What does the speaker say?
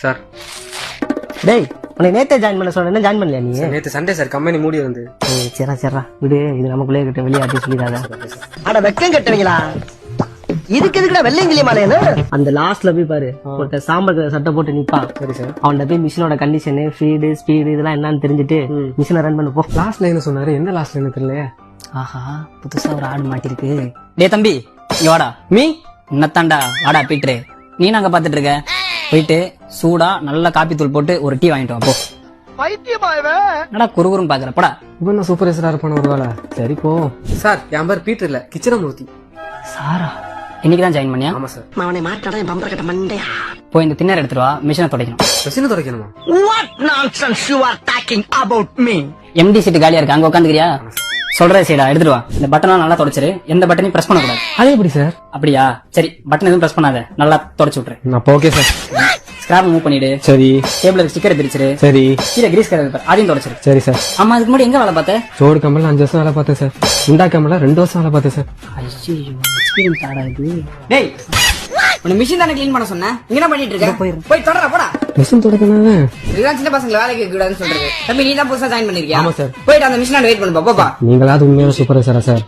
Sir. டேய் உன்னை நேத்தே ஜாயின் பண்ண சொன்ன, ஜாயின் பண்ணலையா நீ? நேற்று சண்டே சார், கம்பெனி மூடி வந்து. சரா விடு, இது நமக்குள்ளே கிட்ட வெளியாட்டி சொல்லிடாத. அட வெக்கம் கட்டுவீங்களா? இதுக்கு எதுக்குடா வெள்ளையங்கிலி மாலையா? அந்த லாஸ்ட்ல போய் பாரு, ஒருத்த சாம்பல் சட்டை போட்டு நிப்பான். சரி சார். அவன்கிட்ட போய் மிஷினோட கண்டிஷன், ஃபீடு, ஸ்பீடு இதெல்லாம் என்னன்னு தெரிஞ்சுட்டு மிஷினை ரன் பண்ணு போ. லாஸ்ட்ல என்ன சொன்னாரு? எந்த லாஸ்ட்ல என்ன தெரியலையே. ஆஹா, புதுசா ஒரு ஆடு மாட்டிருக்கு. டே தம்பி, இங்க வாடா. மீ உன்னத்தாண்டா வாடா பீட்ரு. நீ நாங்க பாத்துட்டு இருக்க, போயிட்டு சூடா நல்ல காப்பி தூள் போட்டு ஒரு டீ வாங்கிட்டு வா போ. என்னடா குறுகுறுன்னு பாக்குற, போடா. இவன் சூப்பர்வைசரா இருப்பான ஒரு வேலை. சரி போ. சார், என் பேர் பீட்டர் இல்ல, கிச்சனமூர்த்தி. சாரா இன்னைக்குதான் ஜாயின் பண்ணியா? ஆமா சார். அவனை மாட்டாடா என் பம்பர கட்ட மண்டையா. போய் இந்த திண்ணற எடுத்துட்டு வா, மிஷினை துடைக்கணும். மிஷினை துடைக்கணுமா? What nonsense you are talking about me? MD seat காலியா இருக்கு, அங்க உட்காந்துக்கிறியா? சொல்ற சைடா எடுத்துட்டு வா. இந்த பட்டனை நல்லா தொடச்சிரு, எந்த பட்டனையும் பிரஸ் பண்ண கூடாது. அது எப்படி சார்? அப்படியா? சரி, பட்டன் எதுவும் பிரஸ் பண்ணாத, நல்லா தொடச்சு விட்டுரு. அப்ப ஓகே சார். ஸ்கிராப் மூவ் பண்ணிடு. சரி. டேபிள் ஸ்டிக்கரை பிரிச்சிரு. சரி. கீழே கிரீஸ் கலர் அதையும் தொடச்சிரு. சரி சார். ஆமா, அதுக்கு முன்னாடி எங்க வேலை பார்த்த? சோடு கம்பெனில 5 வருஷம் வேலை பார்த்தேன் சார். இண்டா கம்பெனில 2 வருஷம் வேலை பார்த்தேன் சார். ஐயோ, எக்ஸ்பீரியன்ஸ் ஆடா இது. டேய், உன்னை மிஷின் தானே க்ளீன் பண்ண சொன்னேன், இங்க என்ன பண்ணிட்டு இருக்க? போய் தொடற போடா. மிஷின் துடைக்கணும். இதெல்லாம் சின்ன பசங்களை வேலைக்கு வைக்க கூடாதுன்னு சொல்றது. தம்பி, நீ தான் புதுசா ஜாயின் பண்ணிருக்கியா? ஆமா சார். போயிட்டு அந்த மிஷினாண்ட வெயிட் பண்ணுப்பா, போப்பா. நீங்களாவது உண்மையான சூப்பர்வைசரா சார்?